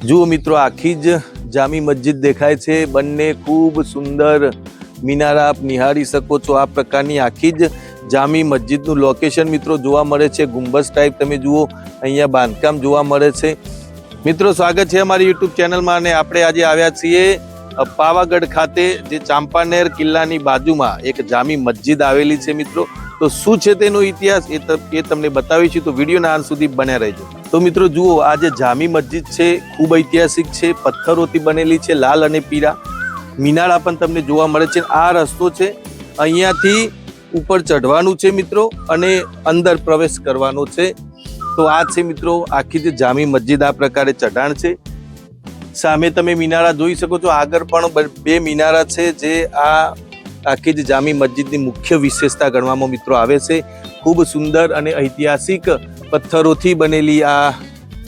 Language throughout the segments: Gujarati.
જુઓ મિત્રો, આખી જ જામી મસ્જિદ દેખાય છે. બંને ખૂબ સુંદર મિનારા આપ નિહાળી શકો છો. આ પ્રકારની આખી જ જામી મસ્જિદનું લોકેશન મિત્રો જોવા મળે છે. ગુંબજ ટાઈપ તમે જુઓ, અહીંયા બાંધકામ જોવા મળે છે. મિત્રો, સ્વાગત છે અમારી યુટ્યુબ ચેનલમાં અને આપણે આજે આવ્યા છીએ પાવાગઢ ખાતે, જે ચાંપાનેર કિલ્લાની બાજુમાં એક જામી મસ્જિદ આવેલી છે. મિત્રો, તો શું છે તેનો ઇતિહાસ એ તમને બતાવીશું, તો વિડીયોના અંત સુધી બન્યા રહેજો. તો મિત્રો જુઓ, આ જે જામી મસ્જિદ છે ખૂબ ઐતિહાસિક છે. પથ્થરોથી બનેલી છે, લાલ અને પીળા. મિનારા પણ તમને જોવા મળે છે. આ રસ્તો છે, અહીંયાથી ઉપર ચઢવાનું છે મિત્રો, અને અંદર પ્રવેશ કરવાનો છે. તો આ છે મિત્રો આખી જે જામી મસ્જિદ. આ પ્રકારે ચઢાણ છે. સામે તમે મિનારા જોઈ શકો છો. આગળ પણ બે મિનારા છે, જે આ આખી જ જામી મસ્જિદની મુખ્ય વિશેષતા ગણવામાં મિત્રો આવે છે. ખૂબ સુંદર અને ઐતિહાસિક પથ્થરોથી બનેલી આ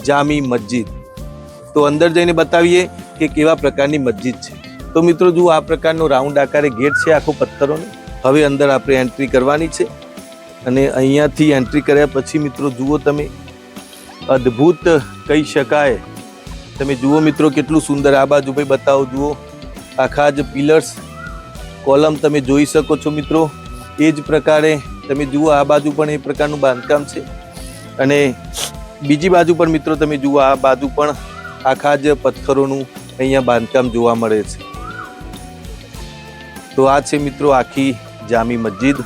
જામી મસ્જિદ. તો અંદર જઈને બતાવીએ કે કેવા પ્રકારની મસ્જિદ છે. તો મિત્રો જુઓ, આ પ્રકારનો રાઉન્ડ આકારે ગેટ છે આખો પથ્થરોનો. હવે અંદર આપણે એન્ટ્રી કરવાની છે, અને અહીંયાથી એન્ટ્રી કર્યા પછી મિત્રો જુઓ, તમે અદ્ભુત કહી શકાય. તમે જુઓ મિત્રો, કેટલું સુંદર. આ બાજુ ભાઈ બતાવો. જુઓ, આખા જ પિલર્સ, કોલમ તમે જોઈ શકો છો મિત્રો. એ જ પ્રકારે તમે જુઓ, આ બાજુ પણ એ પ્રકારનું બાંધકામ છે, અને બીજી બાજુ પણ મિત્રો તમે જુઓ, આ બાજુ પણ આખા જ પથ્થરોનું અહીંયા બાંધકામ જોવા મળે છે. તો આ છે મિત્રો આખી જામી મસ્જિદ.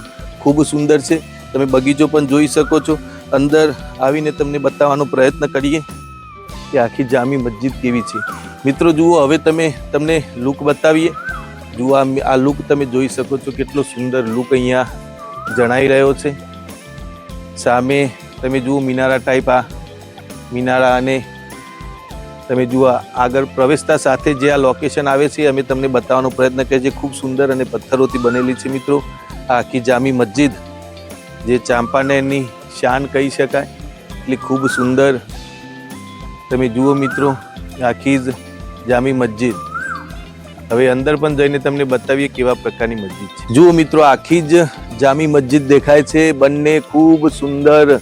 ખૂબ સુંદર છે. તમે બગીચો પણ જોઈ શકો છો. અંદર આવીને તમને બતાવવાનો પ્રયત્ન કરીએ કે આખી જામી મસ્જિદ કેવી છે. મિત્રો જુઓ, હવે તમને લુક બતાવીએ. જુઓ, આ લુક તમે જોઈ શકો છો. કેટલો સુંદર લુક અહીંયા જણાઈ રહ્યો છે. સામે તમે જુઓ મિનારા ટાઈપ, આ મિનારા, અને તમે જુઓ આગળ પ્રવેશતા સાથે જે આ લોકેશન આવે છે અમે તમને બતાવવાનો પ્રયત્ન કરીએ છીએ. ખૂબ સુંદર અને પથ્થરોથી બનેલી છે મિત્રો આ આખી જામી મસ્જિદ, જે ચાંપાનેરની શાન કહી શકાય. એટલે ખૂબ સુંદર તમે જુઓ મિત્રો આખી જ જામી મસ્જિદ. હવે અંદર પણ જઈને તમને બતાવીએ કેવા પ્રકારની મસ્જિદ છે. જુઓ મિત્રો, આખી જ જામી મસ્જિદ દેખાય છે. બંને ખૂબ સુંદર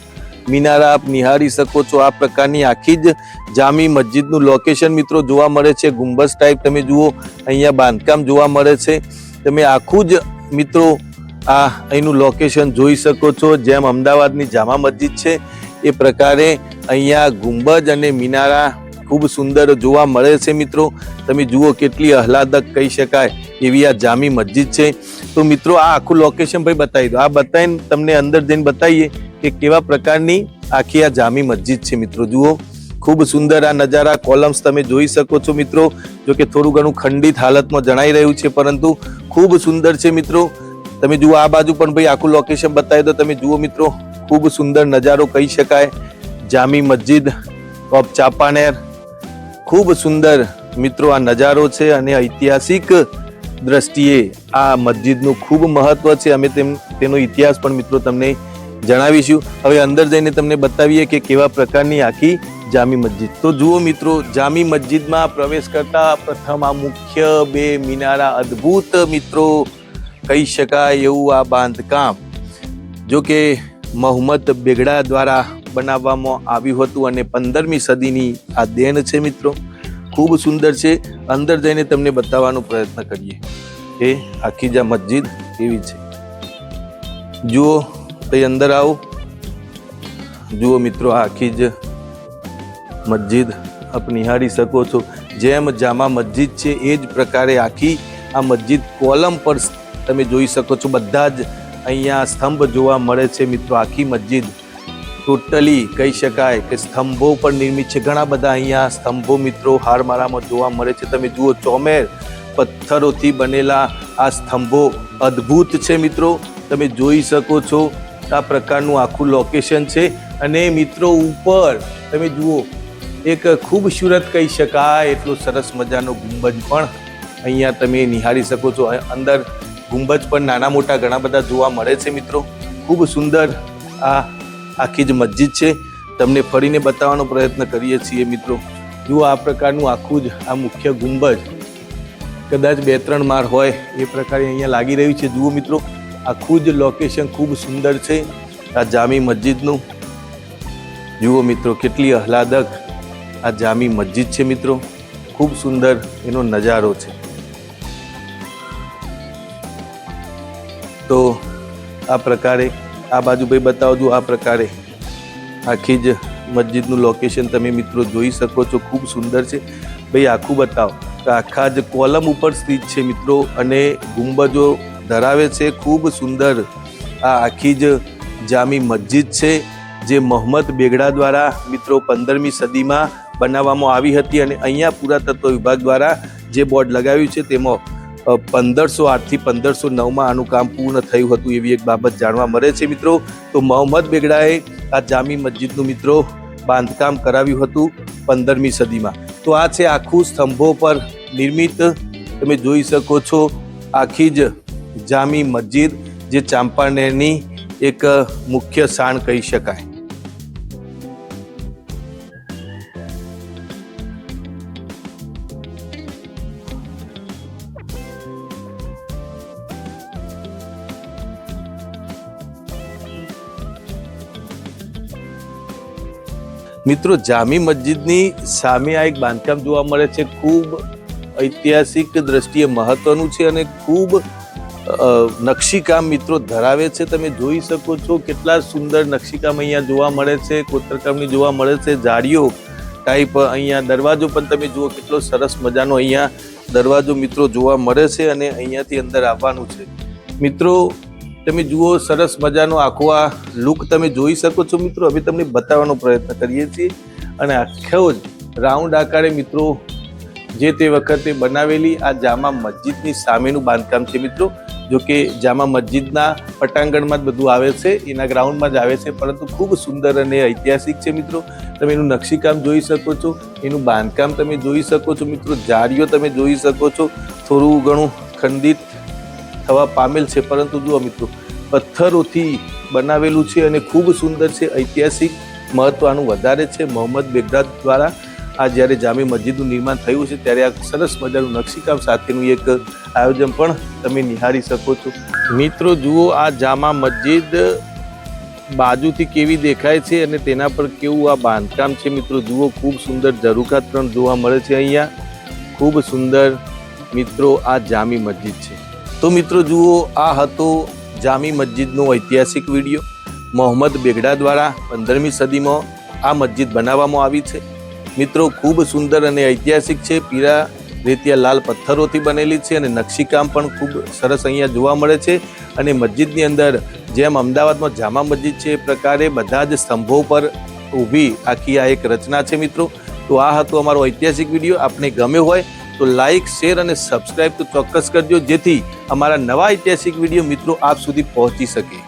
મિનારા આપ નિહાળી શકો છો. આ પ્રકારની આખી જ જામી મસ્જિદનું લોકેશન મિત્રો જોવા મળે છે. ગુંબજ ટાઈપ તમે જુઓ, અહીંયા બાંધકામ જોવા મળે છે. તમે આખું જ મિત્રો આ અહીંનું લોકેશન જોઈ શકો છો. જેમ અમદાવાદની જામા મસ્જિદ છે એ પ્રકારે અહીંયા ગુંબજ અને મિનારા ખૂબ સુંદર જોવા મળે છે મિત્રો. તમે જુઓ, કેટલી આહલાદક કહી શકાય એવી આ જામી મસ્જિદ છે. તો મિત્રો આ આખું લોકેશન ભાઈ બતાવી દો. આ બતાવીને તમને અંદર જઈને બતાવીએ કે કેવા પ્રકારની આખી આ જામી મસ્જિદ છે. મિત્રો જુઓ, ખૂબ સુંદર આ નજારા. કોલમ્સ તમે જોઈ શકો છો મિત્રો. જો કે થોડું ઘણું ખંડિત હાલતમાં જણાઈ રહ્યું છે, પરંતુ ખૂબ સુંદર છે મિત્રો. તમે જુઓ, આ બાજુ પણ ભાઈ આખું લોકેશન બતાવી દો. તમે જુઓ મિત્રો, ખૂબ સુંદર નજારો કહી શકાય. જામી મસ્જિદ ઓફ ચાંપાનેર. ખૂબ સુંદર મિત્રો આ નજારો છે, અને ઐતિહાસિક દ્રષ્ટિએ આ મસ્જિદનું ખૂબ મહત્વ છે. અમે તેનો ઇતિહાસ પણ મિત્રો તમને જણાવીશું. હવે અંદર જઈને તમને બતાવીએ કે કેવા પ્રકારની આખી જામી મસ્જિદ. તો જુઓ મિત્રો, જામી મસ્જિદમાં પ્રવેશ કરતા પ્રથમ આ મુખ્ય બે મિનારા, અદ્ભુત મિત્રો કહી શકાય એવું આ બાંધકામ, જો કે મોહમ્મદ બેગડા દ્વારા બનાવવામાં આવ્યું હતું, અને 15મી સદીની આ દેન છે મિત્રો. ખૂબ સુંદર છે. અંદર જઈને તમને બતાવવાનો પ્રયત્ન કરીએ કે આખી જ મસ્જિદ કેવી છે. જુઓ, તો અંદર આવો. જુઓ મિત્રો, આખી જ મસ્જિદ આપ નિહાળી શકો છો. જેમ જામા મસ્જિદ છે એ જ પ્રકારે આખી આ મસ્જિદ કોલમ પર તમે જોઈ શકો છો. બધા જ અહીંયા સ્તંભ જોવા મળે છે મિત્રો. આખી મસ્જિદ ટોટલી કહી શકાય કે સ્તંભો પર નિર્મિત છે. ઘણા બધા અહીંયા સ્તંભો મિત્રો હારમાળામાં જોવા મળે છે. તમે જુઓ, ચોમેર પથ્થરોથી બનેલા આ સ્તંભો અદ્ભુત છે મિત્રો. તમે જોઈ શકો છો આ પ્રકારનું આખું લોકેશન છે. અને મિત્રો ઉપર તમે જુઓ, એક ખૂબસૂરત કહી શકાય એટલો સરસ મજાનો ગુંબજ પણ અહીંયા તમે નિહાળી શકો છો. અંદર ગુંબજ પણ નાના મોટા ઘણા બધા જોવા મળે છે મિત્રો. ખૂબ સુંદર આ આખી જ મસ્જિદ છે. તમને ફરીને બતાવવાનો પ્રયત્ન કરીએ છીએ મિત્રો. જુઓ, આ પ્રકારનું આખું જ આ મુખ્ય ગુંબજ કદાચ 2-3 માળ હોય એ પ્રકારે અહીંયા લાગી રહ્યું છે. જુઓ મિત્રો, આખું જ લોકેશન ખૂબ સુંદર છે આ જામી મસ્જિદનું. જુઓ મિત્રો, કેટલી આહલાદક આ જામી મસ્જિદ છે મિત્રો, ખૂબ સુંદર એનો નજારો છે। તો આ પ્રકારે આ બાજુ ભાઈ બતાવજો, આ પ્રકારે આખી જ મસ્જિદનું લોકેશન તમે મિત્રો જોઈ શકો છો, ખૂબ સુંદર છે ભાઈ। આખું બતાવો તો આખા જ કોલમ ઉપર સ્થિત છે મિત્રો અને ગુંબજો ધરાવે છે, ખૂબ સુંદર આ આખી જ જામી મસ્જિદ છે જે મોહમ્મદ બેગડા દ્વારા મિત્રો 15મી સદીમાં બનાવવામાં આવી હતી અને અહીંયા પુરાતત્વ વિભાગ દ્વારા જે બોર્ડ લગાવ્યું છે તેમાં 1508 થી 1509માં આનું કામ પૂર્ણ થયું હતું એવી એક બાબત જાણવા મળે છે મિત્રો। તો મોહમ્મદ બેગડાએ આ જામી મસ્જિદનું મિત્રો બાંધકામ કરાવ્યું હતું 15મી સદીમાં। તો આ છે આખું સ્તંભો પર નિર્મિત, તમે જોઈ શકો છો આખી જ જામી મસ્જિદ જે ચાંપાનેરની એક મુખ્ય શાન કહી શકાય। મિત્રો જામી મસ્જિદની સામે આ એક બાંધકામ જોવા મળે છે, ખૂબ ઐતિહાસિક દ્રષ્ટિએ મહત્વનું છે અને ખૂબ નકશીકામ મિત્રો ધરાવે છે। તમે જોઈ શકો છો કેટલા સુંદર નકશીકામ અહીંયા જોવા મળે છે, કોતરકામની જોવા મળે છે, જાળીઓ ટાઈપ અહીંયા દરવાજો પણ તમે જુઓ કેટલો સરસ મજાનો અહીંયા દરવાજો મિત્રો જોવા મળે છે અને અહીંયાથી અંદર આવવાનું છે મિત્રો। તમે જુઓ સરસ મજાનો આખો આ લુક તમે જોઈ શકો છો મિત્રો। હવે તમને બતાવવાનો પ્રયત્ન કરીએ છીએ અને આખો જ રાઉન્ડ આકારે મિત્રો જે તે વખતે બનાવેલી આ જામા મસ્જિદની સામેનું બાંધકામ છે મિત્રો। જો કે જામા મસ્જિદના પટાંગણમાં જ બધું આવે છે, એના ગ્રાઉન્ડમાં જ આવે છે, પરંતુ ખૂબ સુંદર અને ઐતિહાસિક છે મિત્રો। તમે એનું નકશીકામ જોઈ શકો છો, એનું બાંધકામ તમે જોઈ શકો છો મિત્રો, જાળીઓ તમે જોઈ શકો છો, થોડું ઘણું ખંડિત થવા પામેલ છે, પરંતુ જુઓ મિત્રો પથ્થરોથી બનાવેલું છે અને ખૂબ સુંદર છે, ઐતિહાસિક મહત્વ આનું વધારે છે। મોહમ્મદ બેગડા દ્વારા આ જ્યારે જામી મસ્જિદનું નિર્માણ થયું છે ત્યારે આ સરસ મજાનું નકશીકામ સાથેનું એક આયોજન પણ તમે નિહાળી શકો છો મિત્રો। જુઓ આ જામા મસ્જિદ બાજુથી કેવી દેખાય છે અને તેના પર કેવું આ બાંધકામ છે મિત્રો। જુઓ ખૂબ સુંદર ઝરૂખા ત્રણ જોવા મળે છે અહીંયા, ખૂબ સુંદર મિત્રો આ જામી મસ્જિદ છે। તો મિત્રો જુઓ આ હતો જામી મસ્જિદનો ઐતિહાસિક વિડીયો। મોહમ્મદ બેગડા દ્વારા 15મી સદીમાં આ મસ્જિદ બનાવવામાં આવી છે મિત્રો। ખૂબ સુંદર અને ઐતિહાસિક છે, પીળા રેતિયા લાલ પથ્થરોથી બનેલી છે અને નકશીકામ પણ ખૂબ સરસ અહીંયા જોવા મળે છે। અને મસ્જિદની અંદર જેમ અમદાવાદમાં જામા મસ્જિદ છે એ પ્રકારે બધા જ સ્તંભો પર ઊભી આખી આ એક રચના છે મિત્રો। તો આ હતો અમારો ઐતિહાસિક વિડીયો। આપને ગમ્યો હોય તો લાઇક, શેર અને સબસ્ક્રાઇબ તો ચોક્કસ કરજો, જેથી અમારા નવા ઐતિહાસિક વિડીયો મિત્રો આપ સુધી પહોંચી શકે।